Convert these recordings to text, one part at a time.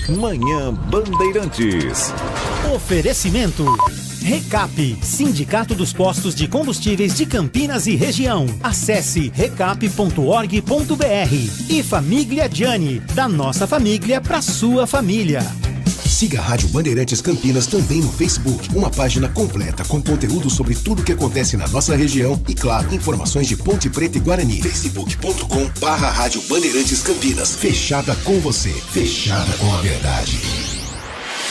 Manhã Bandeirantes. Oferecimento Recap, Sindicato dos Postos de Combustíveis de Campinas e Região. Acesse recap.org.br. E Família Gianni, da nossa família para sua família. Siga a Rádio Bandeirantes Campinas também no Facebook. Uma página completa com conteúdo sobre tudo que acontece na nossa região e, claro, informações de Ponte Preta e Guarani. facebook.com/Rádio Bandeirantes Campinas. Fechada com você, fechada com a verdade.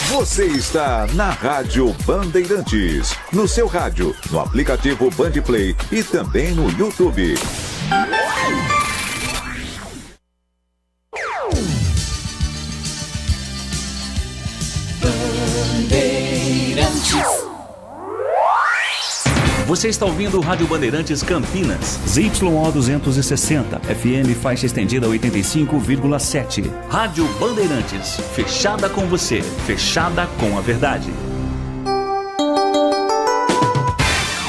Você está na Rádio Bandeirantes, no seu rádio, no aplicativo Bandplay e também no YouTube. Você está ouvindo o Rádio Bandeirantes Campinas, ZYO 260, FM faixa estendida 85,7. Rádio Bandeirantes, fechada com você, fechada com a verdade.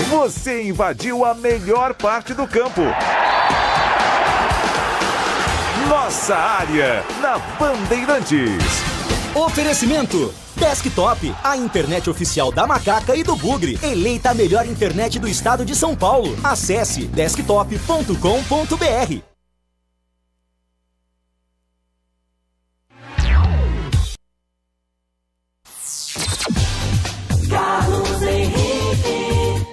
Você invadiu a melhor parte do campo. Nossa área, na Bandeirantes. Oferecimento Desktop, a internet oficial da Macaca e do Bugre. Eleita a melhor internet do estado de São Paulo. Acesse desktop.com.br. Carlos Henrique.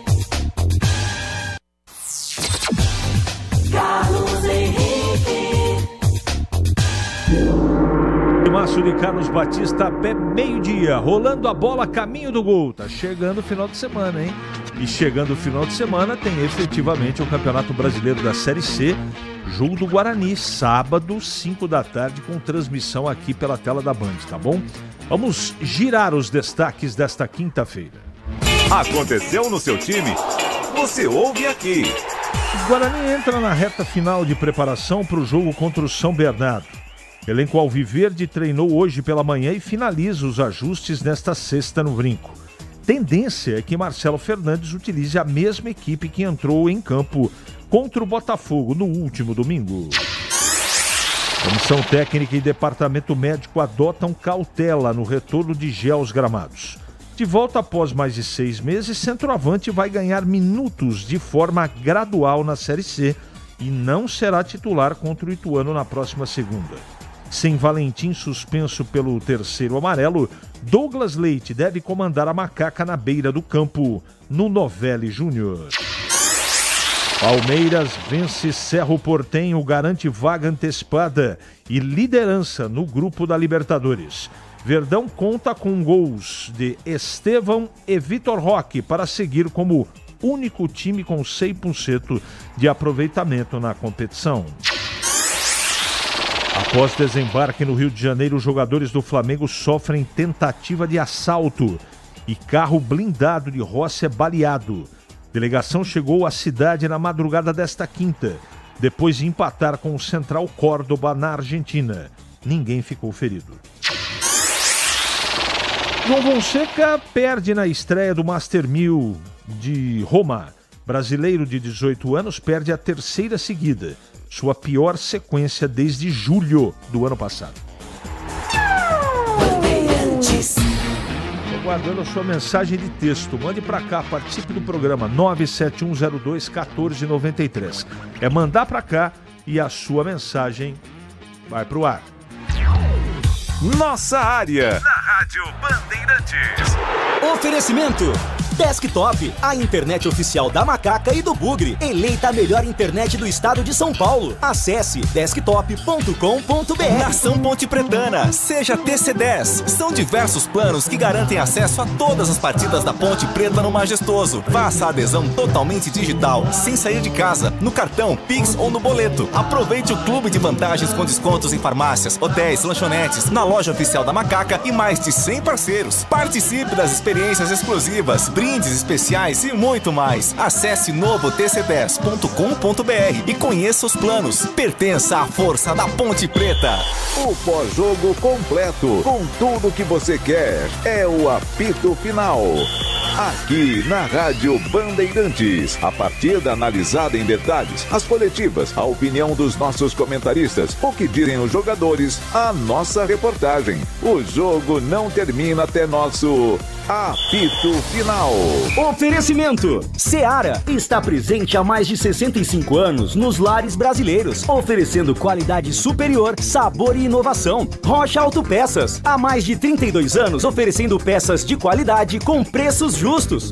Carlos Henrique. Márcio de Carlos Batista, pé meio-dia, rolando a bola, caminho do gol. Tá chegando o final de semana, hein? E chegando o final de semana tem efetivamente o Campeonato Brasileiro da Série C, jogo do Guarani, sábado, 5 da tarde, com transmissão aqui pela tela da Band, tá bom? Vamos girar os destaques desta quinta-feira. Aconteceu no seu time? Você ouve aqui. O Guarani entra na reta final de preparação para o jogo contra o São Bernardo. Elenco alviverde treinou hoje pela manhã e finaliza os ajustes nesta sexta no Brinco. Tendência é que Marcelo Fernandes utilize a mesma equipe que entrou em campo contra o Botafogo no último domingo. Comissão técnica e departamento médico adotam cautela no retorno de Gé aos gramados. De volta após mais de 6 meses, centroavante vai ganhar minutos de forma gradual na Série C e não será titular contra o Ituano na próxima segunda. Sem Valentim suspenso pelo terceiro amarelo, Douglas Leite deve comandar a Macaca na beira do campo, no Novelli Júnior. Palmeiras vence Cerro Porteño, garante vaga antecipada e liderança no grupo da Libertadores. Verdão conta com gols de Estevão e Vitor Roque para seguir como único time com 100% de aproveitamento na competição. Após desembarque no Rio de Janeiro, os jogadores do Flamengo sofrem tentativa de assalto e carro blindado de Rossi é baleado. Delegação chegou à cidade na madrugada desta quinta, depois de empatar com o Central Córdoba na Argentina. Ninguém ficou ferido. João Fonseca perde na estreia do Master 1000 de Roma. Brasileiro de 18 anos perde a terceira seguida. Sua pior sequência desde julho do ano passado. Estou guardando a sua mensagem de texto. Mande para cá, participe do programa 97102-1493. É mandar para cá e a sua mensagem vai para o ar. Nossa área, na Rádio Bandeirantes. Oferecimento Desktop, a internet oficial da Macaca e do Bugre. Eleita a melhor internet do estado de São Paulo. Acesse desktop.com.br. Nação Ponte Pretana, seja TC10. São diversos planos que garantem acesso a todas as partidas da Ponte Preta no Majestoso. Faça a adesão totalmente digital, sem sair de casa, no cartão, Pix ou no boleto. Aproveite o clube de vantagens com descontos em farmácias, hotéis, lanchonetes, na loja oficial da Macaca e mais de 100 parceiros. Participe das experiências exclusivas, brindes especiais e muito mais. Acesse novotc10.com.br e conheça os planos. Pertença à força da Ponte Preta. O pós-jogo completo, com tudo que você quer, é o apito final. Aqui na Rádio Bandeirantes. A partida analisada em detalhes, as coletivas, a opinião dos nossos comentaristas, o que dizem os jogadores, a nossa reportagem. O jogo não termina até nosso apito final. Oferecimento: Seara está presente há mais de 65 anos nos lares brasileiros, oferecendo qualidade superior, sabor e inovação. Rocha Autopeças, há mais de 32 anos oferecendo peças de qualidade com preços justos.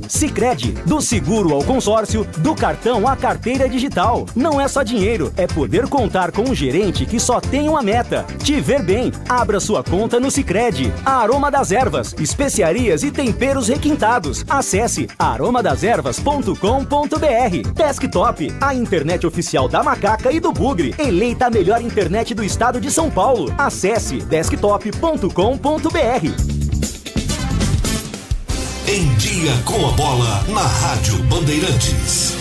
Sicredi, do seguro ao consórcio, do cartão à carteira digital. Não é só dinheiro, é poder contar com um gerente que só tem uma meta: te ver bem. Abra sua conta no Sicredi. A Aroma das Ervas, especiarias e temperos requintados. Acesse aromadeservas.com.br. Desktop, a internet oficial da Macaca e do Bugre, eleita a melhor internet do estado de São Paulo. Acesse desktop.com.br. Em Dia com a Bola, na Rádio Bandeirantes.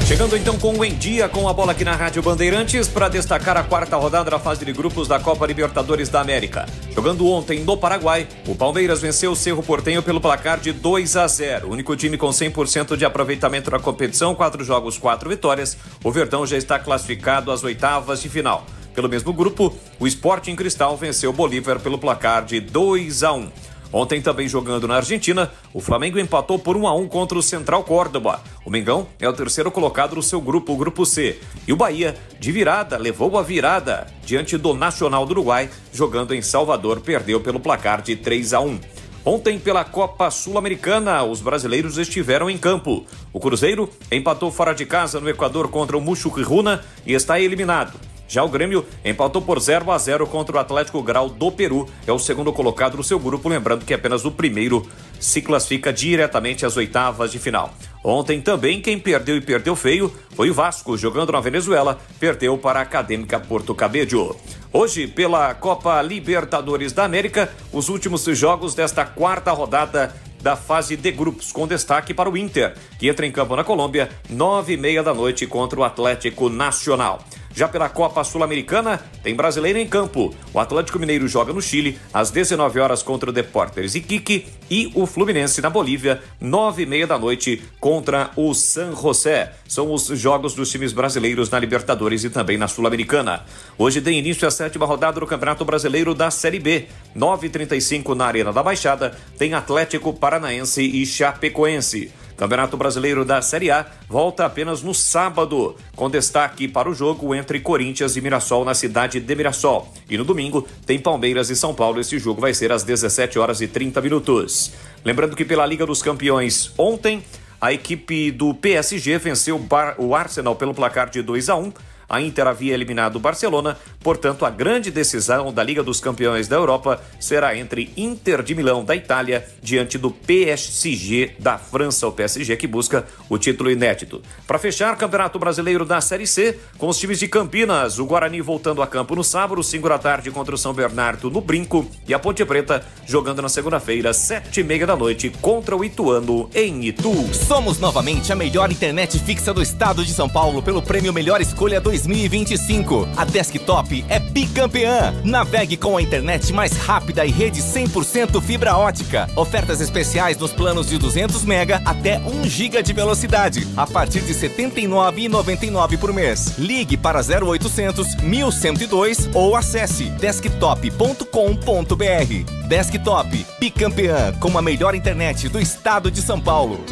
Chegando então com o Em Dia com a Bola aqui na Rádio Bandeirantes para destacar a quarta rodada da fase de grupos da Copa Libertadores da América. Jogando ontem no Paraguai, o Palmeiras venceu o Cerro Porteño pelo placar de 2-0. O único time com 100% de aproveitamento na competição, 4 jogos, 4 vitórias. O Verdão já está classificado às oitavas de final. Pelo mesmo grupo, o Sporting Cristal venceu o Bolívar pelo placar de 2-1. Ontem também jogando na Argentina, o Flamengo empatou por 1-1 contra o Central Córdoba. O Mengão é o terceiro colocado no seu grupo, o Grupo C. E o Bahia, de virada, levou a virada diante do Nacional do Uruguai, jogando em Salvador, perdeu pelo placar de 3-1. Ontem, pela Copa Sul-Americana, os brasileiros estiveram em campo. O Cruzeiro empatou fora de casa no Equador contra o Muxuquiruna e está eliminado. Já o Grêmio empatou por 0-0 contra o Atlético Grau do Peru. É o segundo colocado no seu grupo, lembrando que apenas o primeiro se classifica diretamente às oitavas de final. Ontem também quem perdeu e perdeu feio foi o Vasco, jogando na Venezuela, perdeu para a Acadêmica Porto Cabedelo. Hoje, pela Copa Libertadores da América, os últimos jogos desta quarta rodada da fase de grupos, com destaque para o Inter, que entra em campo na Colômbia, 9h30 da noite contra o Atlético Nacional. Já pela Copa Sul-Americana, tem brasileiro em campo. O Atlético Mineiro joga no Chile, às 19 horas contra o Deportes Iquique, e o Fluminense na Bolívia, 9h30 da noite contra o San José. São os jogos dos times brasileiros na Libertadores e também na Sul-Americana. Hoje tem início a 7ª rodada do Campeonato Brasileiro da Série B. 9h35 na Arena da Baixada, tem Atlético Paranaense e Chapecoense. Campeonato Brasileiro da Série A volta apenas no sábado, com destaque para o jogo entre Corinthians e Mirassol na cidade de Mirassol. E no domingo tem Palmeiras e São Paulo. Esse jogo vai ser às 17h30. Lembrando que pela Liga dos Campeões, ontem a equipe do PSG venceu o Arsenal pelo placar de 2-1. A Inter havia eliminado o Barcelona, portanto a grande decisão da Liga dos Campeões da Europa será entre Inter de Milão da Itália diante do PSG da França, o PSG que busca o título inédito. Para fechar, Campeonato Brasileiro da Série C, com os times de Campinas, o Guarani voltando a campo no sábado, 5 da tarde contra o São Bernardo no Brinco, e a Ponte Preta jogando na segunda-feira, 7h30 da noite contra o Ituano em Itu. Somos novamente a melhor internet fixa do estado de São Paulo pelo prêmio Melhor Escolha 2025. A Desktop é bicampeã. Navegue com a internet mais rápida e rede 100% fibra ótica. Ofertas especiais nos planos de 200 MB até 1 GB de velocidade, a partir de R$ 79,99 por mês. Ligue para 0800 1102 ou acesse desktop.com.br. Desktop, bicampeã com a melhor internet do estado de São Paulo.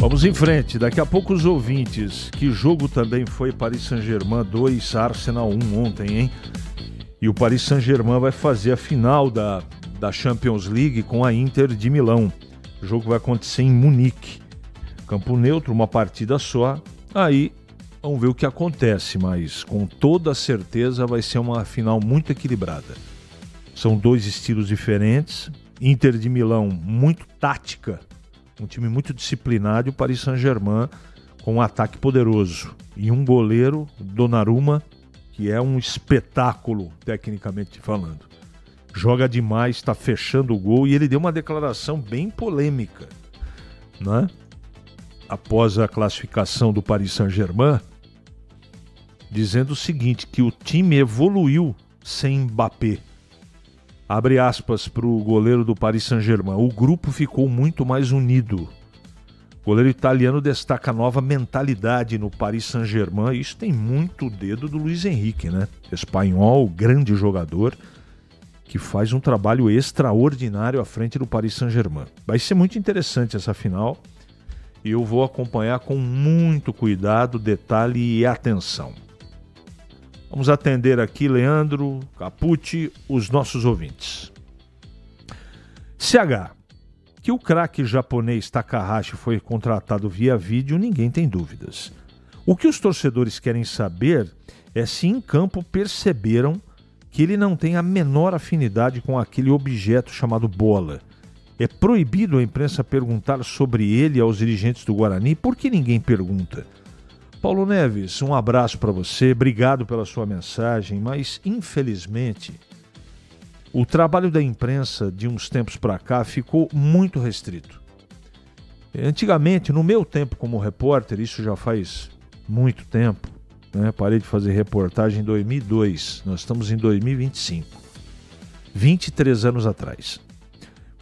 Vamos em frente, daqui a pouco os ouvintes. Que jogo também foi Paris Saint-Germain 2, Arsenal 1 ontem, hein? E o Paris Saint-Germain vai fazer a final da Champions League com a Inter de Milão. O jogo vai acontecer em Munique. Campo neutro, uma partida só. Aí vamos ver o que acontece, mas com toda certeza vai ser uma final muito equilibrada. São dois estilos diferentes. Inter de Milão muito tática, um time muito disciplinado, e o Paris Saint-Germain com um ataque poderoso. E um goleiro, Donnarumma, que é um espetáculo, tecnicamente falando. Joga demais, está fechando o gol, e ele deu uma declaração bem polêmica, né? após a classificação do Paris Saint-Germain, dizendo o seguinte, que o time evoluiu sem Mbappé. Abre aspas para o goleiro do Paris Saint-Germain. O grupo ficou muito mais unido. O goleiro italiano destaca a nova mentalidade no Paris Saint-Germain. Isso tem muito dedo do Luiz Henrique, né? Espanhol, grande jogador, que faz um trabalho extraordinário à frente do Paris Saint-Germain. Vai ser muito interessante essa final e eu vou acompanhar com muito cuidado, detalhe e atenção. Vamos atender aqui, Leandro, Capucci, os nossos ouvintes. CH, que o craque japonês Takahashi foi contratado via vídeo, ninguém tem dúvidas. O que os torcedores querem saber é se em campo perceberam que ele não tem a menor afinidade com aquele objeto chamado bola. É proibido a imprensa perguntar sobre ele aos dirigentes do Guarani? Por que ninguém pergunta? Paulo Neves, um abraço para você, obrigado pela sua mensagem, mas infelizmente o trabalho da imprensa de uns tempos para cá ficou muito restrito. Antigamente, no meu tempo como repórter, isso já faz muito tempo, né? Parei de fazer reportagem em 2002, nós estamos em 2025, 23 anos atrás.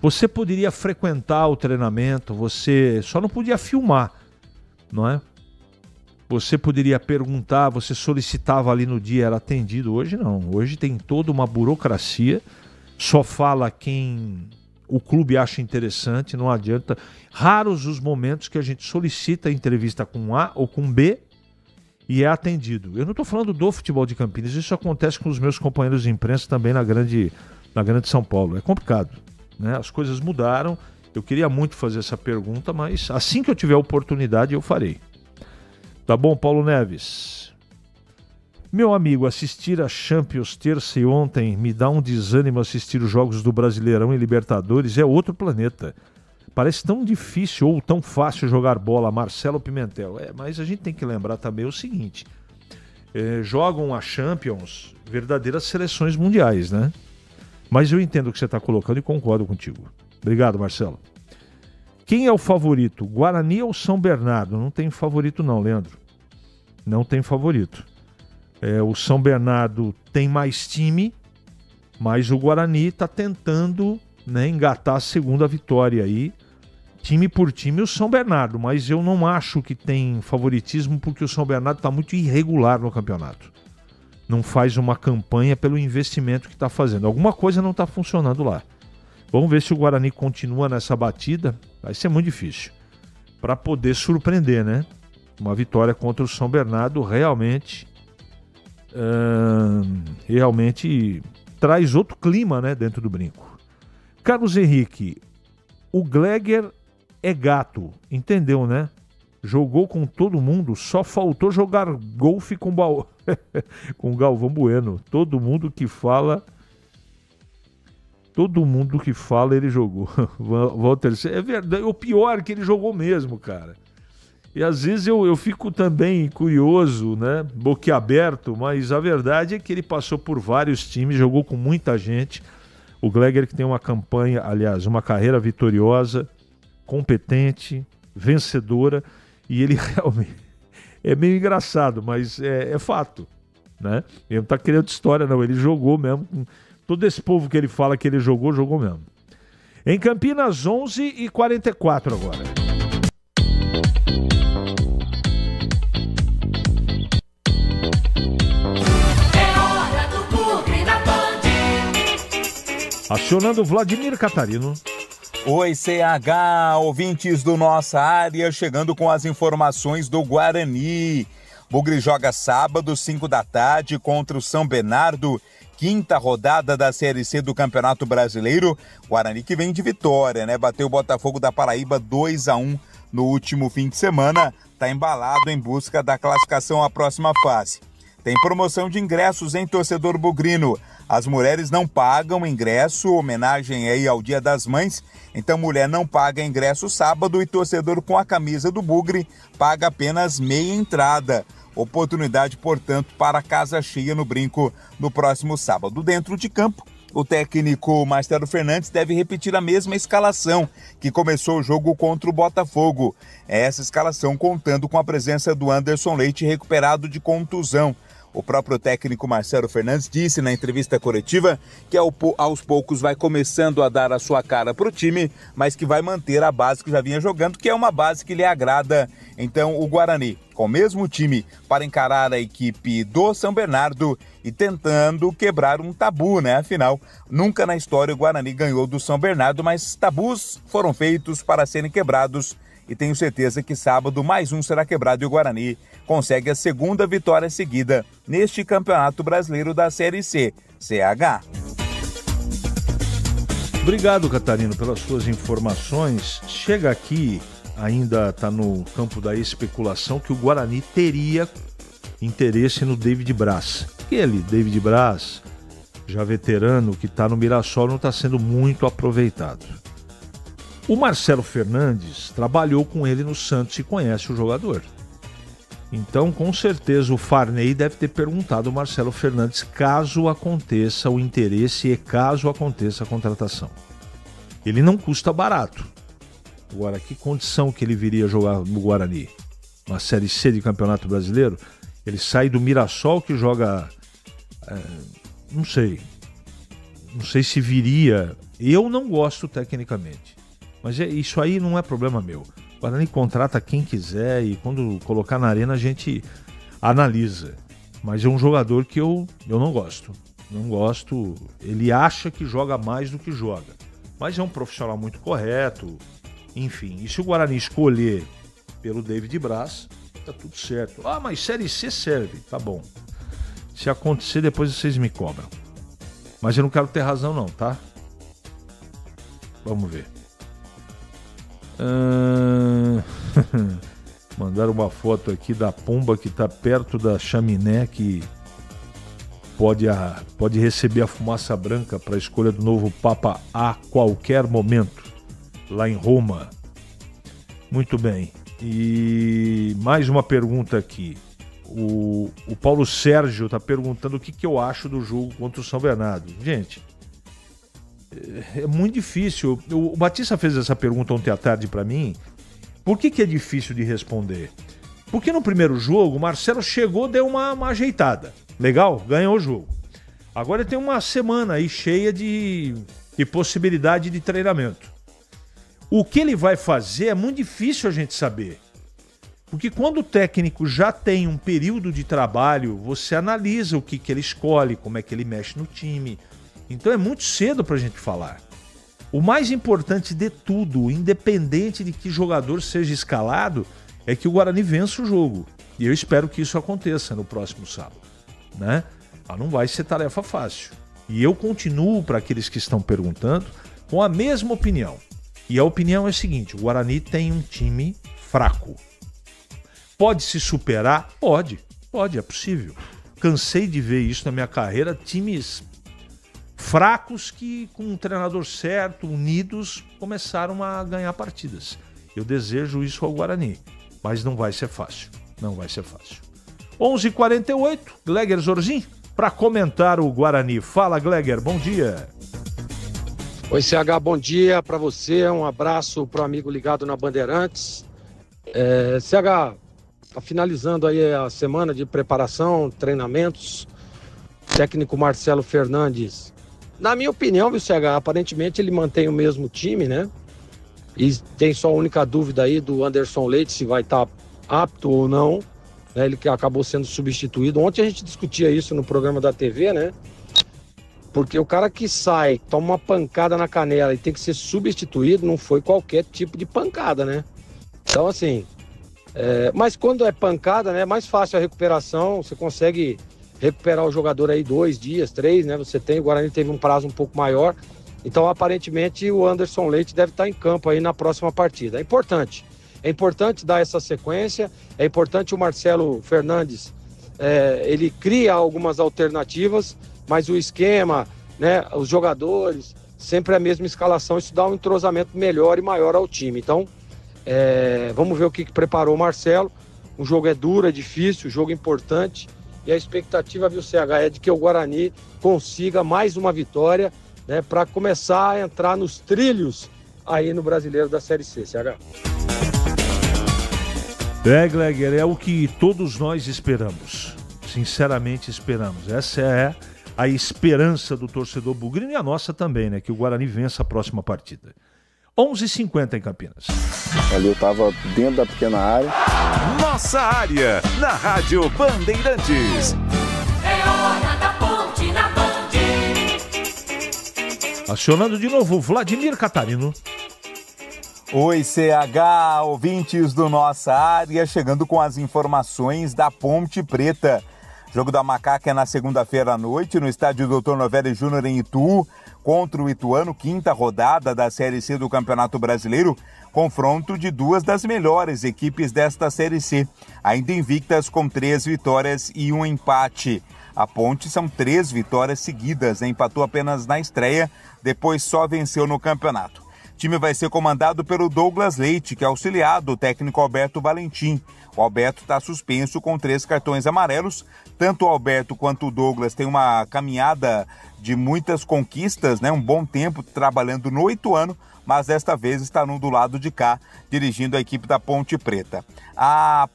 Você poderia frequentar o treinamento, você só não podia filmar, não é? Você poderia perguntar, você solicitava ali no dia, era atendido. Hoje não, hoje tem toda uma burocracia, só fala quem o clube acha interessante, não adianta. Raros os momentos que a gente solicita a entrevista com A ou com B e é atendido. Eu não estou falando do futebol de Campinas, isso acontece com os meus companheiros de imprensa também na grande São Paulo. É complicado, né? As coisas mudaram, eu queria muito fazer essa pergunta, mas assim que eu tiver oportunidade eu farei. Tá bom, Paulo Neves? Meu amigo, assistir a Champions terça e ontem me dá um desânimo assistir os jogos do Brasileirão e Libertadores, é outro planeta. Parece tão difícil ou tão fácil jogar bola, Marcelo Pimentel. Mas a gente tem que lembrar também o seguinte, jogam a Champions verdadeiras seleções mundiais, né? Mas eu entendo o que você está colocando e concordo contigo. Obrigado, Marcelo. Quem é o favorito? Guarani ou São Bernardo? Não tem favorito não, Leandro. Não tem favorito. O São Bernardo tem mais time, mas o Guarani está tentando, né, engatar a segunda vitória aí. Time por time o São Bernardo, mas eu não acho que tem favoritismo porque o São Bernardo está muito irregular no campeonato. Não faz uma campanha pelo investimento que está fazendo. Alguma coisa não está funcionando lá. Vamos ver se o Guarani continua nessa batida. Vai ser muito difícil. Para poder surpreender, né? Uma vitória contra o São Bernardo realmente traz outro clima, né, dentro do brinco. Carlos Henrique, o Gleger é gato, entendeu, né? Jogou com todo mundo, só faltou jogar golfe com com Galvão Bueno. Todo mundo que fala ele jogou. Walter, é verdade, o pior é que ele jogou mesmo, cara. E às vezes eu fico também curioso, né, boquiaberto, mas a verdade é que ele passou por vários times, jogou com muita gente. O Gleger que tem uma campanha, aliás, uma carreira vitoriosa, competente, vencedora, e ele realmente é meio engraçado, mas é fato, né? Ele não tá querendo história não, ele jogou mesmo. Todo esse povo que ele fala que ele jogou mesmo. Em Campinas, 11h44 agora. É hora do Bugre na Band. Acionando Vladimir Catarino. Oi, CH, ouvintes do Nossa Área, chegando com as informações do Guarani. Bugre joga sábado, 5 da tarde, contra o São Bernardo, quinta rodada da Série C do Campeonato Brasileiro. Guarani que vem de vitória, né? Bateu o Botafogo da Paraíba 2-1 no último fim de semana. Tá embalado em busca da classificação à próxima fase. Tem promoção de ingressos, hein, torcedor bugrino? As mulheres não pagam ingresso, homenagem aí ao Dia das Mães. Então mulher não paga ingresso sábado e torcedor com a camisa do Bugre paga apenas meia entrada. Oportunidade, portanto, para a casa cheia no brinco no próximo sábado. Dentro de campo, O técnico Marcelo Fernandes deve repetir a mesma escalação que começou o jogo contra o Botafogo. Essa escalação contando com a presença do Anderson Leite recuperado de contusão. O próprio técnico Marcelo Fernandes disse na entrevista coletiva que aos poucos vai começando a dar a sua cara para o time, mas que vai manter a base que já vinha jogando, que é uma base que lhe agrada. Então o Guarani, com o mesmo time, para encarar a equipe do São Bernardo e tentando quebrar um tabu, né? Afinal, nunca na história o Guarani ganhou do São Bernardo, mas tabus foram feitos para serem quebrados. E tenho certeza que sábado mais um será quebrado e o Guarani consegue a segunda vitória seguida neste Campeonato Brasileiro da Série C, CH. Obrigado, Catarino, pelas suas informações. Chega aqui, ainda está no campo da especulação, que o Guarani teria interesse no David Braz. Ele, David Braz, já veterano, que está no Mirassol, não está sendo muito aproveitado. O Marcelo Fernandes trabalhou com ele no Santos e conhece o jogador. Então, com certeza, o Farney deve ter perguntado ao Marcelo Fernandes caso aconteça o interesse e caso aconteça a contratação. Ele não custa barato. Agora, que condição que ele viria jogar no Guarani? Uma Série C de Campeonato Brasileiro? Ele sai do Mirassol, que joga... não sei. Não sei se viria... Eu não gosto tecnicamente. Mas isso aí não é problema meu. O Guarani contrata quem quiser e quando colocar na arena a gente analisa. Mas é um jogador que eu não gosto. Não gosto. Ele acha que joga mais do que joga. Mas é um profissional muito correto. Enfim, e se o Guarani escolher pelo David Braz, tá tudo certo. Ah, mas Série C serve. Tá bom. Se acontecer, depois vocês me cobram. Mas eu não quero ter razão não, tá? Vamos ver. Mandaram uma foto aqui da pomba que está perto da chaminé, que pode receber a fumaça branca para a escolha do novo Papa a qualquer momento, lá em Roma. Muito bem. E mais uma pergunta aqui. O Paulo Sérgio está perguntando o que eu acho do jogo contra o São Bernardo. Gente, é muito difícil. O Batista fez essa pergunta ontem à tarde para mim. Por que é difícil de responder? Porque no primeiro jogo o Marcelo chegou, deu uma ajeitada. Legal? Ganhou o jogo. Agora ele tem uma semana aí cheia de possibilidade de treinamento. O que ele vai fazer é muito difícil a gente saber. Porque quando o técnico já tem um período de trabalho, você analisa o que ele escolhe, como é que ele mexe no time. Então é muito cedo para a gente falar. O mais importante de tudo, independente de que jogador seja escalado, é que o Guarani vença o jogo. E eu espero que isso aconteça no próximo sábado, né? Mas não vai ser tarefa fácil. E eu continuo, para aqueles que estão perguntando, com a mesma opinião. E a opinião é a seguinte: o Guarani tem um time fraco. Pode se superar? Pode, é possível. Cansei de ver isso na minha carreira, times fracos que, com um treinador certo, unidos, começaram a ganhar partidas. Eu desejo isso ao Guarani, mas não vai ser fácil. Não vai ser fácil. 11h48, Gleger Zorzin, para comentar o Guarani. Fala, Gleger, bom dia. Oi, CH, bom dia para você. Um abraço para o amigo ligado na Bandeirantes. CH, tá finalizando aí a semana de preparação, treinamentos. Técnico Marcelo Fernandes. Na minha opinião, viu, CH, aparentemente ele mantém o mesmo time, né? E tem só a única dúvida aí do Anderson Leite, se vai estar apto ou não, né? Ele que acabou sendo substituído. Ontem a gente discutia isso no programa da TV, né? Porque o cara que sai, toma uma pancada na canela e tem que ser substituído, não foi qualquer tipo de pancada, né? Então, assim, mas quando é pancada, né, é mais fácil a recuperação, você consegue recuperar o jogador aí 2 dias, 3, né? O Guarani teve um prazo um pouco maior. Então, aparentemente, o Anderson Leite deve estar em campo aí na próxima partida. É importante dar essa sequência, é importante o Marcelo Fernandes, ele cria algumas alternativas, mas o esquema, né, os jogadores, sempre a mesma escalação, isso dá um entrosamento melhor e maior ao time. Então, vamos ver o que preparou o Marcelo. O jogo é duro, é difícil, o jogo é importante. E a expectativa, viu, CH, é de que o Guarani consiga mais uma vitória né, para começar a entrar nos trilhos aí no Brasileiro da Série C, CH. Gleger, é o que todos nós esperamos. Sinceramente esperamos. Essa é a esperança do torcedor bugrino e a nossa também, né? Que o Guarani vença a próxima partida. 11h50 em Campinas. Ali eu tava dentro da pequena área. Nossa área, na Rádio Bandeirantes. É hora da Ponte na Band. Acionando de novo Vladimir Catarino. Oi, CH, ouvintes do Nossa Área, chegando com as informações da Ponte Preta. Jogo da Macaca é na segunda-feira à noite, no estádio Dr. Novelli Júnior em Itu, contra o Ituano, 5ª rodada da Série C do Campeonato Brasileiro, confronto de duas das melhores equipes desta Série C, ainda invictas com 3 vitórias e 1 empate. A Ponte são 3 vitórias seguidas, empatou apenas na estreia, depois só venceu no campeonato. O time vai ser comandado pelo Douglas Leite, que é auxiliar do técnico Alberto Valentim. O Alberto está suspenso com 3 cartões amarelos. Tanto o Alberto quanto o Douglas têm uma caminhada de muitas conquistas, né? Um bom tempo trabalhando no Ituano, mas desta vez está do lado de cá, dirigindo a equipe da Ponte Preta. A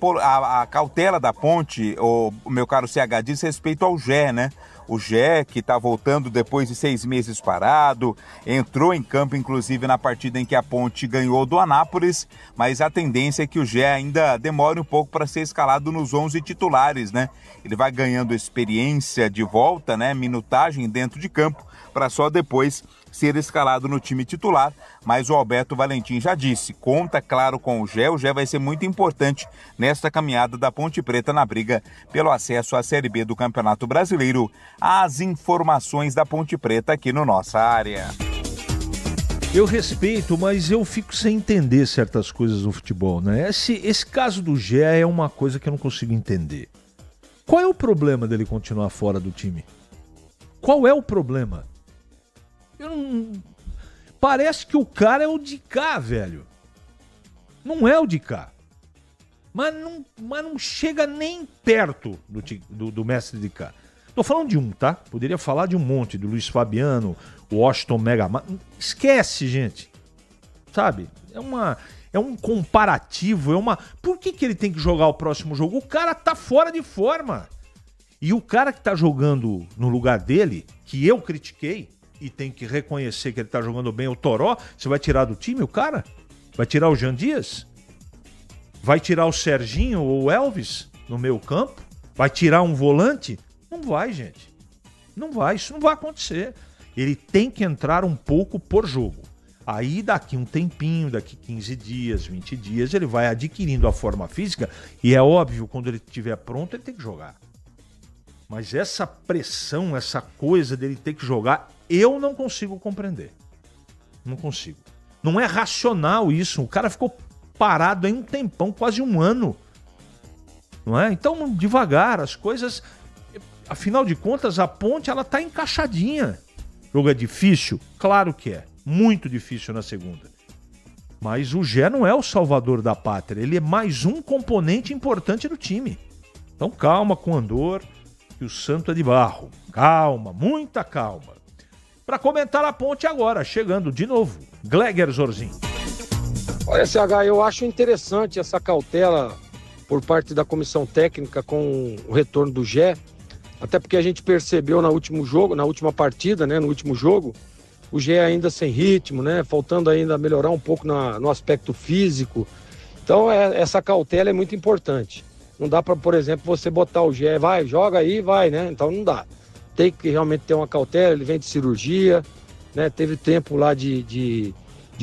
cautela da Ponte, o meu caro CH, diz respeito ao Gé, né? O Gé, que está voltando depois de 6 meses parado, entrou em campo, inclusive, na partida em que a Ponte ganhou do Anápolis, mas a tendência é que o Gé ainda demore um pouco para ser escalado nos 11 titulares, né? Ele vai ganhando experiência de volta, né? Minutagem dentro de campo, para só depois ser escalado no time titular, mas o Alberto Valentim já disse, conta claro com o Gé vai ser muito importante nesta caminhada da Ponte Preta na briga pelo acesso à Série B do Campeonato Brasileiro. As informações da Ponte Preta aqui no Nossa Área. Eu respeito, mas eu fico sem entender certas coisas no futebol, né? Esse caso do Gé é uma coisa que eu não consigo entender. Qual é o problema dele continuar fora do time? Qual é o problema? Parece que o cara é o de cá, velho. Não é o de cá. Mas não chega nem perto do mestre de cá. Tô falando de um, tá? Poderia falar de um monte, do Luiz Fabiano, o Washington Mega. Esquece, gente. Sabe? É um comparativo, Por que ele tem que jogar o próximo jogo? O cara tá fora de forma. E o cara que tá jogando no lugar dele, que eu critiquei, e tem que reconhecer que ele tá jogando bem, o Toró, você vai tirar do time o cara? Vai tirar o Jean Dias? Vai tirar o Serginho ou o Elvis no meio campo? Vai tirar um volante? Não vai, gente. Não vai, isso não vai acontecer. Ele tem que entrar um pouco por jogo. Aí daqui um tempinho, daqui 15 dias, 20 dias, ele vai adquirindo a forma física e é óbvio, quando ele estiver pronto, ele tem que jogar. Mas essa pressão, essa coisa dele ter que jogar, eu não consigo compreender. Não consigo. Não é racional isso. O cara ficou parado aí um tempão, quase um ano. Não é? Então, devagar, as coisas... Afinal de contas, a Ponte, ela tá encaixadinha. O jogo é difícil? Claro que é. Muito difícil na segunda. Mas o Gé não é o salvador da pátria. Ele é mais um componente importante do time. Então, calma com o Andor, que o santo é de barro. Calma, muita calma. Para comentar a Ponte agora, chegando de novo, Gleger Zorzin. Olha, CH, eu acho interessante essa cautela por parte da comissão técnica com o retorno do Gé, até porque a gente percebeu no último jogo, na última partida, né, no último jogo, o Gé ainda sem ritmo, né, faltando ainda melhorar um pouco no aspecto físico. Então, essa cautela é muito importante. Não dá para, por exemplo, você botar o Gé, vai, joga aí, vai, né? Então não dá. Tem que realmente ter uma cautela, ele vem de cirurgia, né? Teve tempo lá de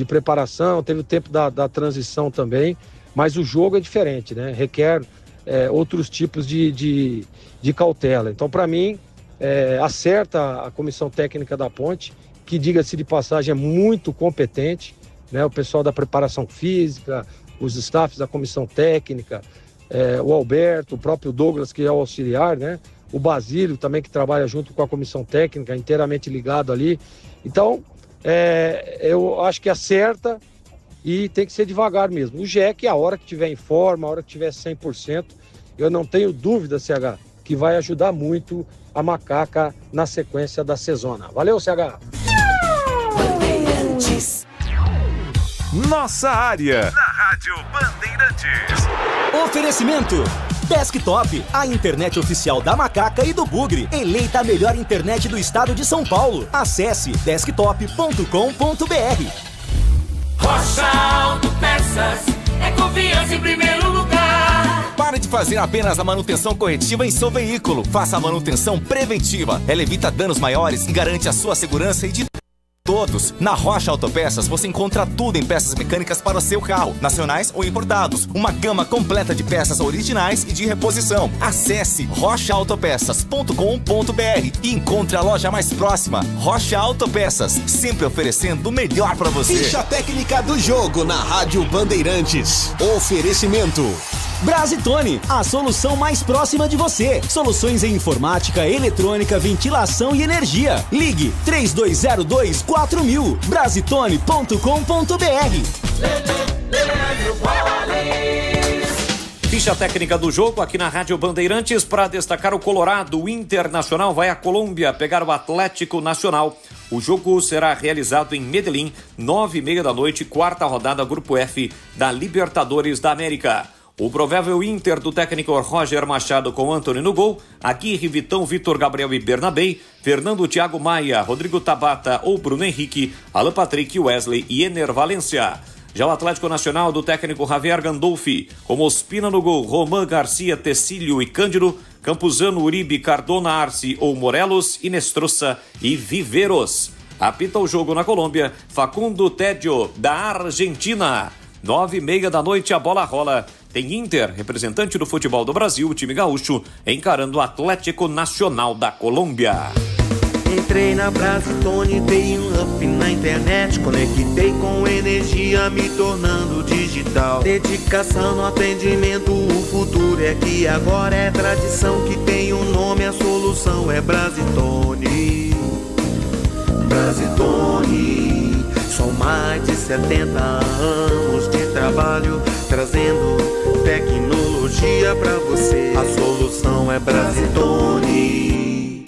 preparação, teve o tempo da transição também, mas o jogo é diferente, né? Requer outros tipos de cautela. Então, para mim, acerta a comissão técnica da Ponte, que, diga-se de passagem, é muito competente, né? O pessoal da preparação física, os staffs da comissão técnica, o Alberto, o próprio Douglas, que é o auxiliar, né? O Basílio também, que trabalha junto com a comissão técnica, inteiramente ligado ali. Então, eu acho que acerta e tem que ser devagar mesmo. O GEC, a hora que tiver em forma, a hora que tiver 100%, eu não tenho dúvida, CH, que vai ajudar muito a Macaca na sequência da sezona. Valeu, CH! Nossa Área, na Rádio Bandeirantes. Oferecimento Desktop, a internet oficial da Macaca e do Bugre, eleita a melhor internet do estado de São Paulo. Acesse desktop.com.br. Rocha Autopeças, é confiança em primeiro lugar. Pare de fazer apenas a manutenção corretiva em seu veículo. Faça a manutenção preventiva. Ela evita danos maiores e garante a sua segurança e de todos. Na Rocha Autopeças você encontra tudo em peças mecânicas para o seu carro, nacionais ou importados. Uma gama completa de peças originais e de reposição. Acesse rochaautopeças.com.br e encontre a loja mais próxima. Rocha Autopeças, sempre oferecendo o melhor para você. Ficha técnica do jogo na Rádio Bandeirantes. Oferecimento Brasitone, a solução mais próxima de você. Soluções em informática, eletrônica, ventilação e energia. Ligue 3202-4000. Brasitone.com.br. Ficha técnica do jogo aqui na Rádio Bandeirantes para destacar o Colorado. O Internacional vai à Colômbia pegar o Atlético Nacional. O jogo será realizado em Medellín, 9h30 da noite, quarta rodada Grupo F da Libertadores da América. O provável Inter do técnico Roger Machado com Antony no gol, Aguirre, Vitão, Vitor Gabriel e Bernabei, Fernando, Thiago Maia, Rodrigo Tabata ou Bruno Henrique, Alan Patrick, Wesley e Ener Valência. Já o Atlético Nacional do técnico Javier Gandolfi, com Ospina no gol, Román, Garcia, Tecílio e Cândido, Campuzano, Uribe, Cardona, Arce ou Morelos, Inestrosa e Viveros. Apita o jogo na Colômbia, Facundo Tédio, da Argentina. 9h30 da noite a bola rola. Tem Inter, representante do futebol do Brasil, o time gaúcho, encarando o Atlético Nacional da Colômbia. Entrei na Brasitone, dei um up na internet, conectei com energia, me tornando digital. Dedicação no atendimento, o futuro é que agora é tradição, que tem um nome, a solução é Brasitone. Brasitone, são mais de 70 anos de trabalho, trazendo tecnologia pra você. A solução é Brasitone.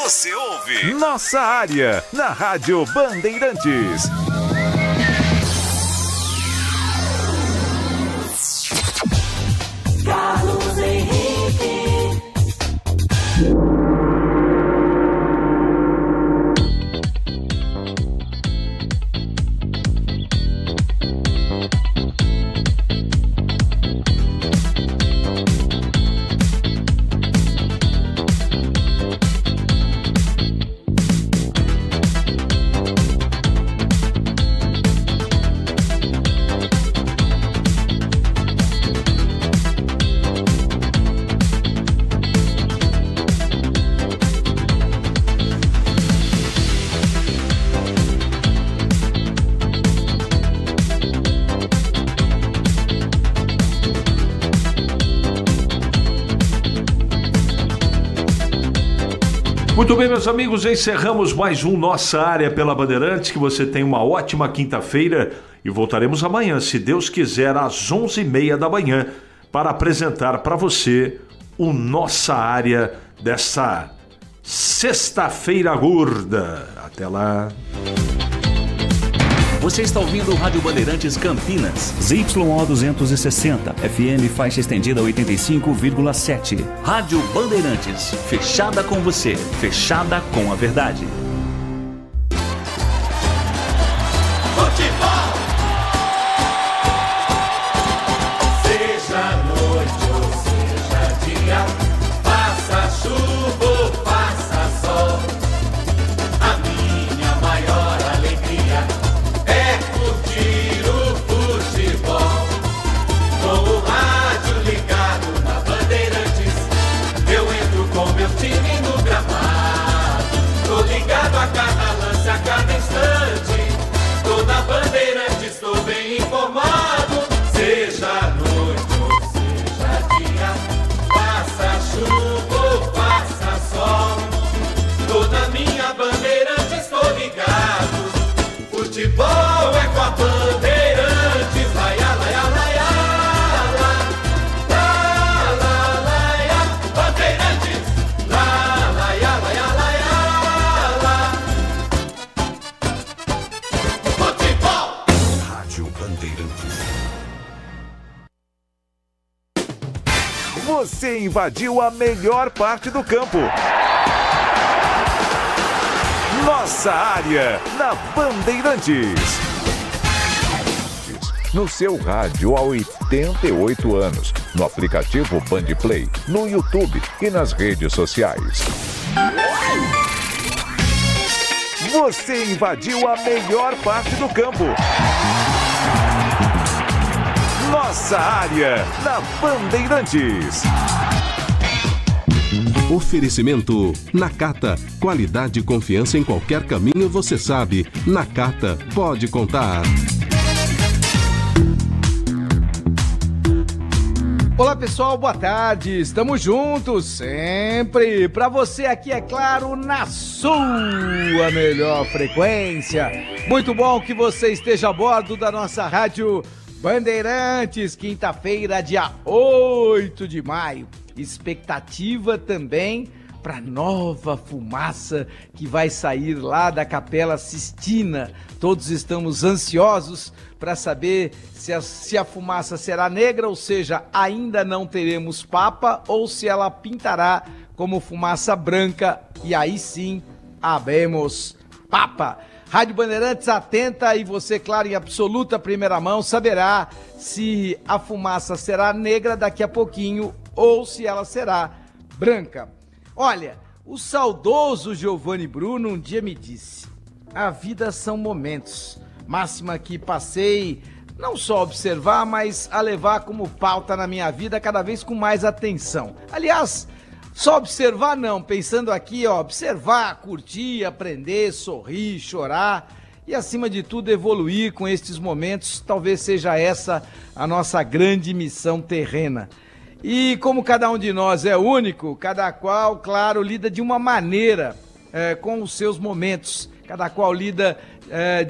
Você ouve Nossa Área, na Rádio Bandeirantes. Carlos Henrique. Muito bem, meus amigos, encerramos mais um Nossa Área pela Bandeirantes. Que você tenha uma ótima quinta-feira e voltaremos amanhã, se Deus quiser, às 11h30 da manhã, para apresentar para você o Nossa Área dessa sexta-feira gorda. Até lá. Você está ouvindo o Rádio Bandeirantes Campinas, ZYO 260, FM faixa estendida 85,7. Rádio Bandeirantes, fechada com você, fechada com a verdade. Futebol! Seja noite ou seja dia, faça chuva ou faça sol, a minha maior alegria é curtir o futebol. Com o rádio ligado na Bandeirantes, eu entro com meu time no gramado. Tô ligado a cada lance, a cada instante. Tô na Bandeirantes, tô bem informado. Seja noite ou seja dia, faça chuva ou faça sol, tô na minha Bandeirantes, tô ligado. Futebol é com a Bandeirantes, laia, laia, laia, la, la, laia, Bandeirantes, la, laia, laia, laia, la. Futebol! Você invadiu a melhor parte do campo. Nossa área, na Bandeirantes. No seu rádio há 88 anos. No aplicativo Bandplay, no YouTube e nas redes sociais. Você invadiu a melhor parte do campo. Nossa área, na Bandeirantes. Oferecimento Nakata. Qualidade e confiança em qualquer caminho, você sabe. Nakata, pode contar. Olá pessoal, boa tarde, estamos juntos sempre, para você aqui é claro, na sua melhor frequência. Muito bom que você esteja a bordo da nossa rádio Bandeirantes, quinta-feira, dia 8 de maio. Expectativa também para nova fumaça que vai sair lá da Capela Sistina. Todos estamos ansiosos para saber se a fumaça será negra, ou seja, ainda não teremos papa, ou se ela pintará como fumaça branca e aí sim habemos papa. Rádio Bandeirantes atenta e você, claro, em absoluta primeira mão, saberá se a fumaça será negra daqui a pouquinho ou se ela será branca. Olha, o saudoso Giovanni Bruno um dia me disse: a vida são momentos. Máxima que passei não só a observar, mas a levar como pauta na minha vida cada vez com mais atenção. Aliás, só observar não, pensando aqui, ó, observar, curtir, aprender, sorrir, chorar e acima de tudo evoluir com estes momentos. Talvez seja essa a nossa grande missão terrena. E como cada um de nós é único, cada qual, claro, lida de uma maneira com os seus momentos. Cada qual lida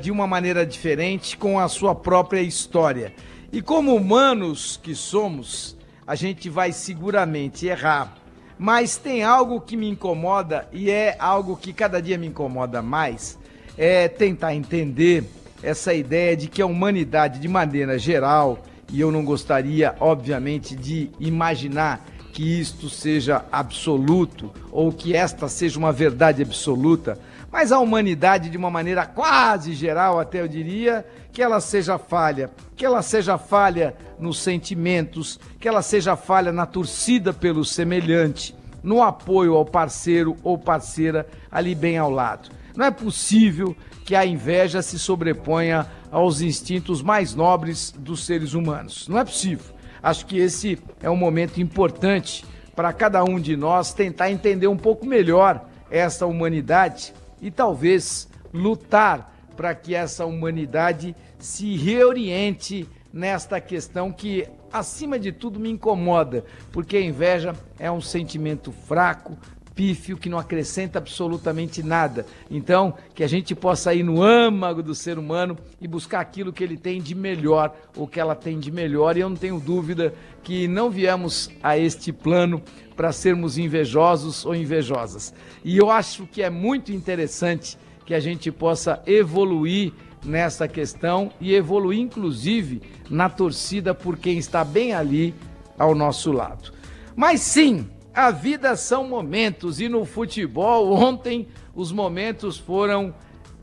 de uma maneira diferente com a sua própria história. E como humanos que somos, a gente vai seguramente errar. Mas tem algo que me incomoda e é algo que cada dia me incomoda mais, é tentar entender essa ideia de que a humanidade, de maneira geral, e eu não gostaria, obviamente, de imaginar que isto seja absoluto ou que esta seja uma verdade absoluta, mas a humanidade, de uma maneira quase geral, até eu diria, que ela seja falha nos sentimentos, que ela seja falha na torcida pelo semelhante, no apoio ao parceiro ou parceira ali bem ao lado. Não é possível que a inveja se sobreponha aos instintos mais nobres dos seres humanos. Não é possível. Acho que esse é um momento importante para cada um de nós tentar entender um pouco melhor essa humanidade e talvez lutar para que essa humanidade se reoriente nesta questão que, acima de tudo, me incomoda, porque a inveja é um sentimento fraco, pífio, que não acrescenta absolutamente nada. Então, que a gente possa ir no âmago do ser humano e buscar aquilo que ele tem de melhor, ou que ela tem de melhor, e eu não tenho dúvida que não viemos a este plano para sermos invejosos ou invejosas. E eu acho que é muito interessante que a gente possa evoluir nessa questão e evoluir, inclusive, na torcida por quem está bem ali ao nosso lado. Mas sim, a vida são momentos e no futebol ontem os momentos foram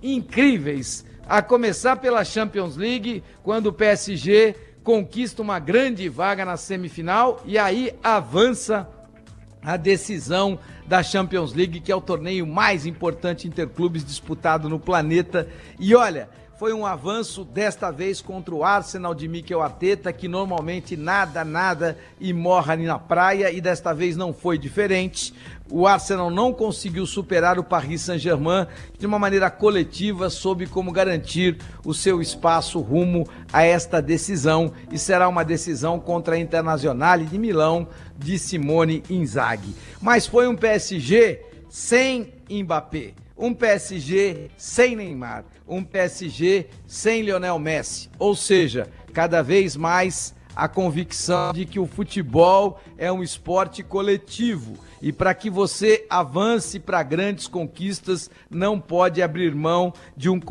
incríveis. A começar pela Champions League, quando o PSG conquista uma grande vaga na semifinal e aí avança a decisão da Champions League, que é o torneio mais importante interclubes disputado no planeta. E olha, foi um avanço desta vez contra o Arsenal de Mikel Arteta, que normalmente nada e morre ali na praia, e desta vez não foi diferente. O Arsenal não conseguiu superar o Paris Saint-Germain, que de uma maneira coletiva soube como garantir o seu espaço rumo a esta decisão, e será uma decisão contra a Internazionale de Milão de Simone Inzaghi. Mas foi um PSG sem Mbappé, um PSG sem Neymar, um PSG sem Lionel Messi, ou seja, cada vez mais a convicção de que o futebol é um esporte coletivo e para que você avance para grandes conquistas não pode abrir mão de um coletivo.